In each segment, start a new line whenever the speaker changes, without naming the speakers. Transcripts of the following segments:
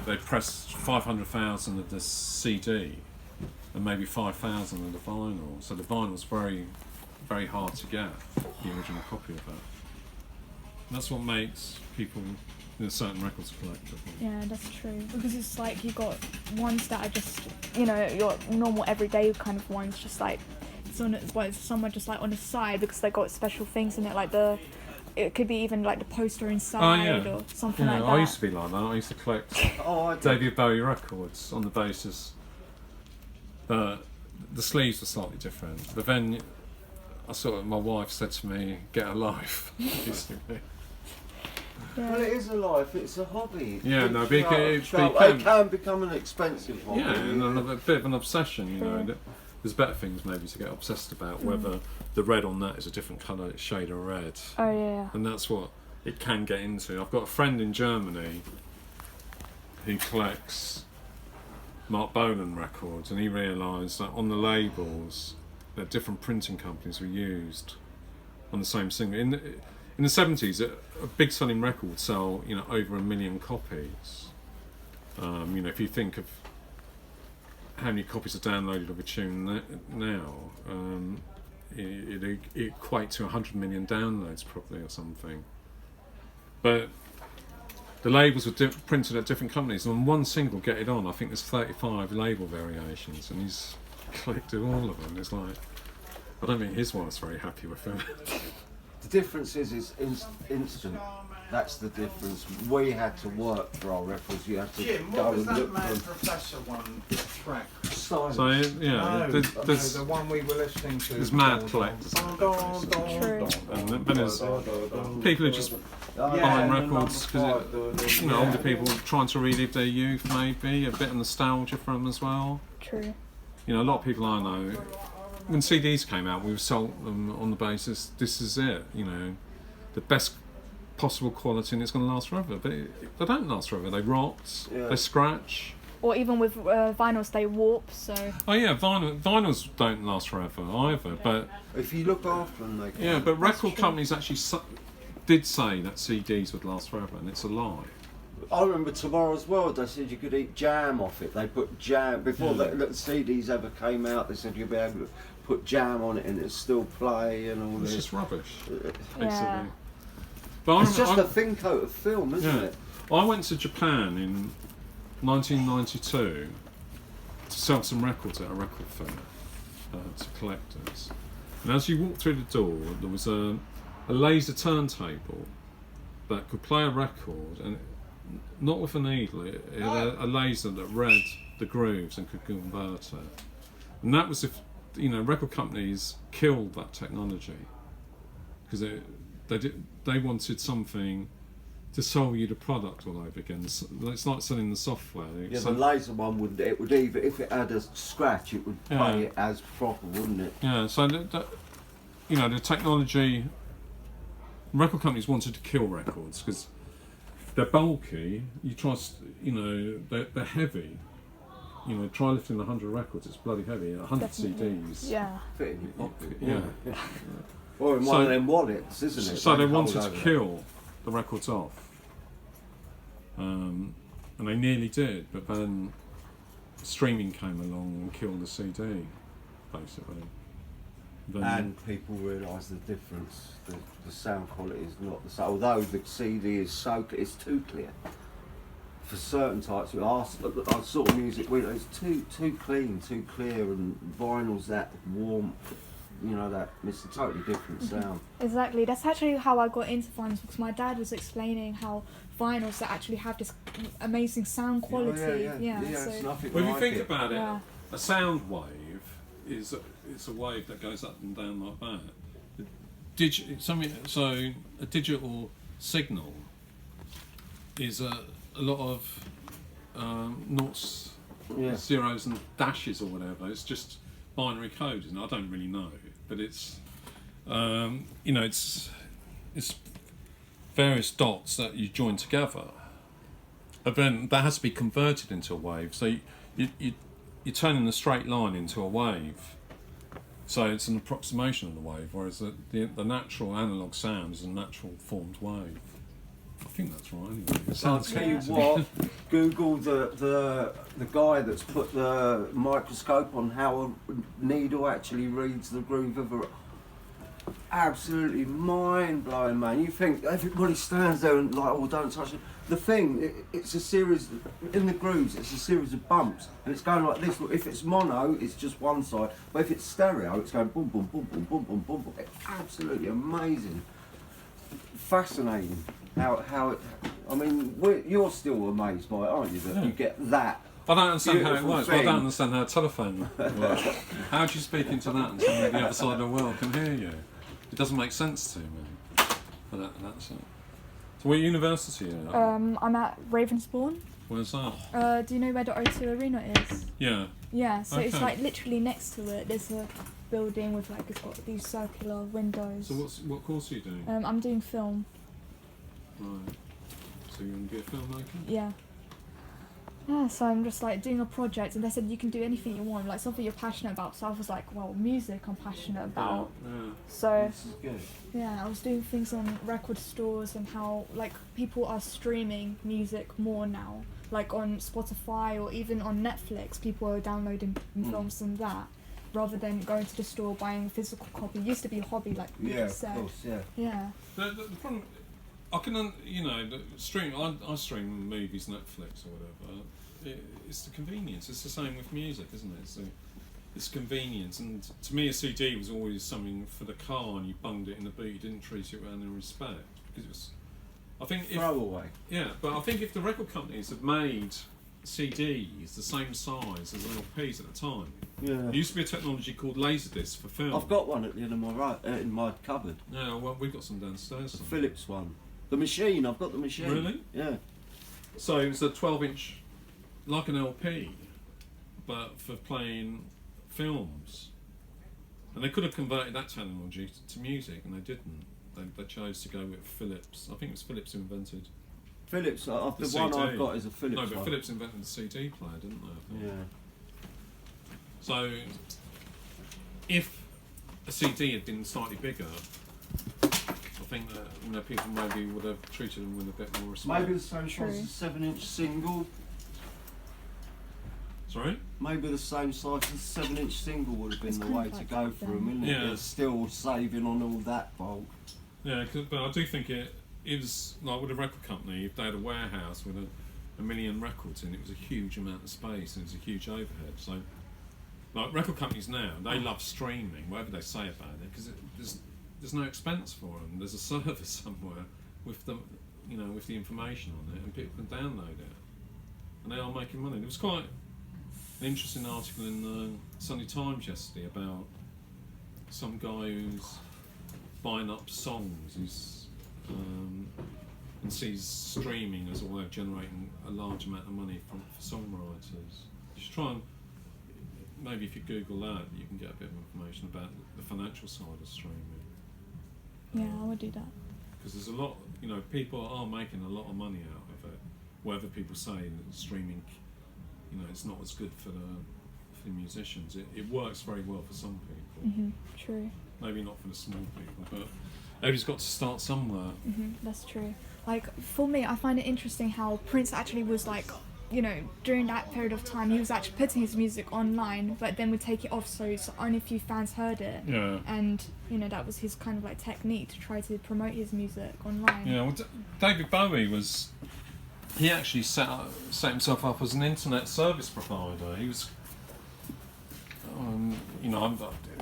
they pressed 500,000 of the CD and maybe 5,000 of the vinyl. So the vinyl's very, very hard to get, the original copy of that. And that's what makes people, certain records collectible.
Yeah, that's true. Because it's like you got ones that are just, your normal everyday kind of ones, just like it's somewhere just like on the side because they got special things in it, like it could be even like the poster inside or something like that.
I used to be like that. I used to collect David Bowie records on the basis that the sleeves were slightly different. But then my wife said to me, "Get a life."
Well, it is a life. It's a hobby.
Yeah, no, but it
can become an expensive hobby.
Yeah, and a bit of an obsession. There's better things maybe to get obsessed about, whether the red on that is a different colour shade of red.
Oh yeah.
And that's what it can get into. I've got a friend in Germany who collects Mark Bolan records, and he realised that on the labels that different printing companies were used on the same single. In the 70s, a big selling record would sell over 1 million copies. If you think of how many copies are downloaded of a tune now, it equates to 100 million downloads probably or something. But the labels were printed at different companies, and on one single, Get It On, I think there's 35 label variations, and he's collected all of them. It's like, I don't think his wife's very happy with him.
The difference is instant. That's the difference. We had to work for our records. You had to
Jim,
go
what was
and
that
look
Mad
for
Professor one track?
Silence.
So yeah,
No,
there's
the one we were listening to.
there's mad collectors.
True.
And then there's people who just buying records because older people trying to relive their youth, maybe a bit of nostalgia for them as well.
True.
A lot of people I know, when CDs came out, we sold them on the basis this is it, the best possible quality, and it's going to last forever. But they don't last forever. They rot, they scratch.
Or even with vinyls, they warp. So.
Oh yeah, vinyls don't last forever either. But
if you look after them, they can.
Yeah, but record companies actually did say that CDs would last forever, and it's a lie.
I remember Tomorrow's World, they said you could eat jam off it. They put jam, before the CDs ever came out, they said you'd be able to put jam on it and it'd still play and all this.
It's just rubbish, basically.
Yeah.
But
It's just a thin coat of film, isn't it?
I went to Japan in 1992 to sell some records at a record fair to collectors. And as you walked through the door, there was a laser turntable that could play a record, and not with a needle, it had a laser that read the grooves and could convert it. And that was if record companies killed that technology because they wanted something to sell you the product all over again. It's like selling the software.
Yeah, the laser one would even if it had a scratch, it would play it as proper, wouldn't it?
Yeah. So the technology. Record companies wanted to kill records because they're bulky. They're heavy. Try lifting 100 records. It's bloody heavy. 100 CDs.
Yeah.
Fit in your pocket.
Yeah.
Or in one of them wallets, isn't it?
So they wanted to kill the records off, and they nearly did. But then streaming came along and killed the CD, basically.
And people realise the difference. The sound quality is not the same. Although the CD is it's too clear. For certain types of our sort of music, it's too clean, too clear, and vinyl's that warm. That it's a totally different sound.
Exactly. That's actually how I got into vinyls, because my dad was explaining how vinyls that actually have this amazing sound quality.
Yeah,
so
it's nothing
When
like
you think
it.
about it, a sound wave it's a wave that goes up and down like that. So a digital signal is a lot of noughts, zeros and dashes or whatever. It's just binary code, and I don't really know, but it's it's various dots that you join together, and then that has to be converted into a wave. So you're turning the straight line into a wave. So it's an approximation of the wave, whereas the natural analog sound is a natural formed wave. I think that's right. Anyway.
I'll tell you what, Google the guy that's put the microscope on how a needle actually reads the groove of a. Absolutely mind blowing, man. You think everybody stands there and like, oh, don't touch it. The thing, it's a series in the grooves. It's a series of bumps, and it's going like this. If it's mono, it's just one side. But if it's stereo, it's going boom, boom, boom, boom, boom, boom, boom, boom. It's absolutely amazing, fascinating. How it. I mean, you're still amazed by it, aren't you? That you get that.
I don't understand how it
Beautiful
works. But I
thing.
don't understand how a telephone works. How do you speak into that and somebody on the other side of the world can hear you? It doesn't make sense to me. But that's it. So what university are you at?
I'm at Ravensbourne.
Where's that?
Do you know where the O2 Arena is?
Yeah.
Yeah, so it's
Okay.
like literally next to it. There's a building with like it's got these circular windows.
So what course are you doing?
I'm doing film.
Right. So you want to be a filmmaker?
Yeah. Yeah, so I'm just like doing a project, and they said you can do anything you want, like something you're passionate about. So I was like, well, music I'm passionate about.
Yeah.
So
This is good.
yeah, I was doing things on record stores and how like people are streaming music more now, like on Spotify or even on Netflix. People are downloading films and that, rather than going to the store buying a physical copy. It used to be a hobby, like you
Yeah,
said.
of course, yeah.
Yeah.
The problem, I can, stream. I stream movies, Netflix or whatever. It's the convenience. It's the same with music, isn't it? It's convenience. And to me, a CD was always something for the car, and you bunged it in the boot. You didn't treat it with any respect because it was. I think
Throwaway.
Yeah, but I think if the record companies had made CDs the same size as LPs at the time,
Yeah.
there used to be a technology called Laserdisc for film.
I've got one at the end of my in my cupboard.
Yeah, well, we've got some downstairs.
The
Some.
Philips one. The machine. I've got the machine.
Really?
Yeah.
So it was a 12-inch, like an LP, but for playing films. And they could have converted that technology to music, and they didn't. They chose to go with Philips. I think it was Philips who invented.
Philips. The one
CD.
I've got is a Philips
No, but
one.
Philips invented the CD player, didn't they? I think?
Yeah.
So if a CD had been slightly bigger, I think that people maybe would have treated them with a bit more respect.
Maybe the same size
True.
as a 7-inch single.
Sorry?
Maybe the same size as a 7-inch single would have been
It's
the
kind
way
of
to
like
go
that
for
then.
them, isn't it?
Yeah.
They're still saving on all that bulk.
Yeah, but I do think it is like with a record company. If they had a warehouse with a million records in, it was a huge amount of space and it was a huge overhead. So, like record companies now, they love streaming, whatever they say about it, because there's no expense for them. There's a server somewhere with the with the information on it, and people can download it, and they are making money. There was quite an interesting article in the Sunday Times yesterday about some guy who's buying up songs and sees streaming as a way of generating a large amount of money for songwriters. You should try and maybe if you Google that, you can get a bit of information about the financial side of streaming.
Yeah, I would do that.
Because there's a lot, people are making a lot of money out of it. Whatever people say that streaming, it's not as good for the musicians. It works very well for some people.
True.
Maybe not for the small people, but everybody's got to start somewhere.
That's true. Like for me, I find it interesting how Prince actually was like, during that period of time, he was actually putting his music online, but then would take it off so only a few fans heard it.
Yeah.
And that was his kind of like technique to try to promote his music online.
Yeah, well, David Bowie he actually set himself up as an internet service provider. He was,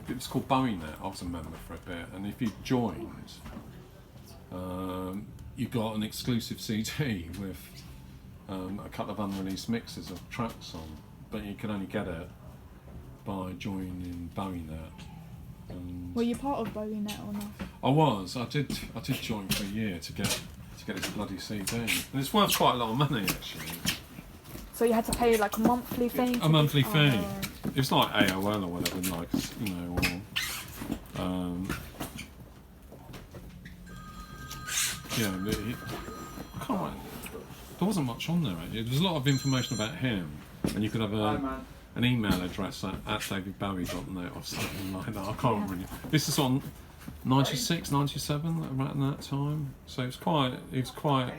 it was called BowieNet. I was a member for a bit, and if you joined, you got an exclusive CD with a couple of unreleased mixes of tracks on, but you could only get it by joining BowieNet. And
Were you part of BowieNet or not?
I did join for a year to get this bloody CD, and it's worth quite a lot of money actually.
So you had to pay like a monthly thing?
A monthly fee.
Oh.
It's like AOL or whatever, like I can't remember. There wasn't much on there. Actually. There was a lot of information about him, and you could have an email address at davidbowie.net or something like that. I can't remember. This is on 96, 97, around that time. So he was quite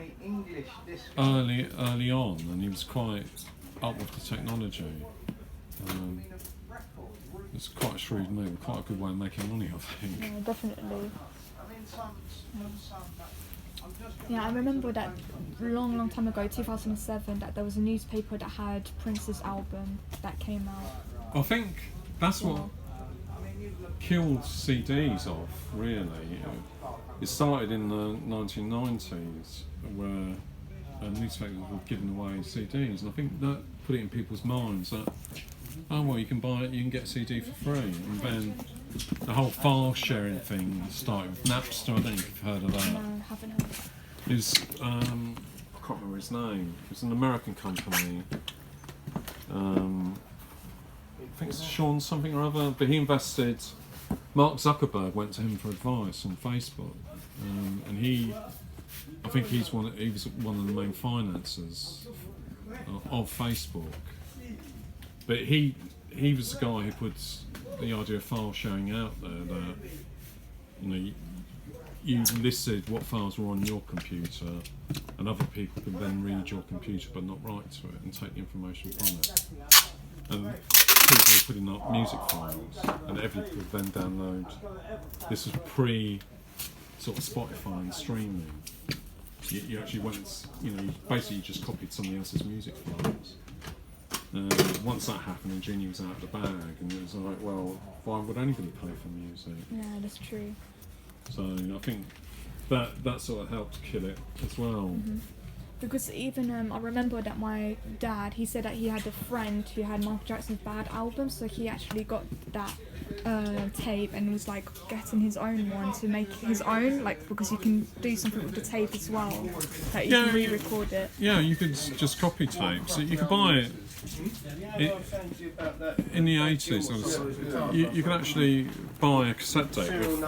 early on, and he was quite up with the technology. It's quite a shrewd move, quite a good way of making money, I think.
Yeah, definitely. Yeah, I remember that long time ago, 2007, that there was a newspaper that had Prince's album that came out.
I think that's what killed CDs off, really. It started in the 1990s, where newspapers were giving away CDs, and I think that put it in people's minds that, oh well, you can buy it, you can get a CD for free, and then the whole file sharing thing started with Napster. I don't know if you've heard of that.
No, I haven't heard.
Is I can't remember his name. It's an American company. I think it's Sean something or other, but he invested. Mark Zuckerberg went to him for advice on Facebook, and I think he was one of the main financiers of Facebook. But he was the guy who put the idea of file sharing out there, that you listed what files were on your computer, and other people could then read your computer but not write to it and take the information from it. And people were putting up music files, and everybody could then download. This was pre sort of Spotify and streaming. You actually went, you basically just copied somebody else's music files. Once that happened, and Genie was out of the bag, and it was like, well, why would anybody pay for music?
Yeah, that's true.
So I think that sort of helped kill it as well.
Mm-hmm. Because even I remember that my dad, he said that he had a friend who had Michael Jackson's Bad album, so he actually got that tape and was like getting his own one to make his own, like, because you can do something with the tape as well, that you can re-record it.
Yeah, you could just copy tapes. You could buy it. In the 80s, you could actually buy a cassette tape with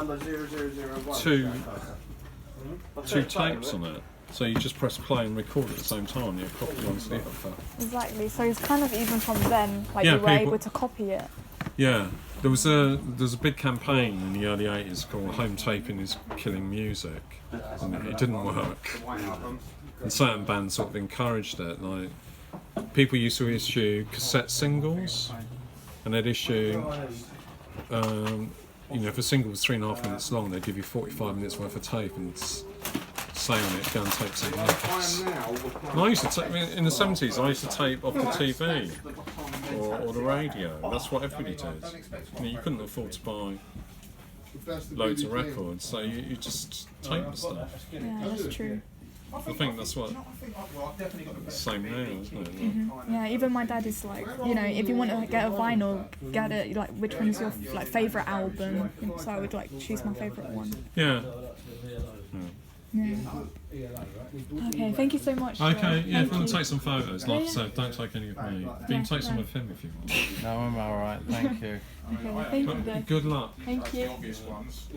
two tapes on it. So you just press play and record at the same time. You copy one to the other.
Exactly. So it's kind of even from then, like
Yeah,
you were able to copy it.
Yeah, there was a big campaign in the early 80s called "Home Taping is Killing Music," and it didn't work. And certain bands sort of encouraged it. Like people used to issue cassette singles, and they'd issue. If a single was 3.5 minutes long, they'd give you 45 minutes worth of tape and say on it, go and tape something else. And I used to tape, in the 70s, I used to tape off the TV or the radio. That's what everybody did. You couldn't afford to buy loads of records, so you just tape the stuff.
Yeah, that's true.
I think that's what the same now, isn't it?
Mm-hmm. Yeah, even my dad is like, if you want to get a vinyl, get it, like, which one is your favourite album? So I would choose my favourite one.
Yeah.
Yeah. Okay, thank you so much.
Okay, yeah, if you want to
you.
take some photos, like I said, don't take any of me. You can take some of him if you want.
No, I'm alright, thank you.
Okay, thank you.
Good luck.
Thank you.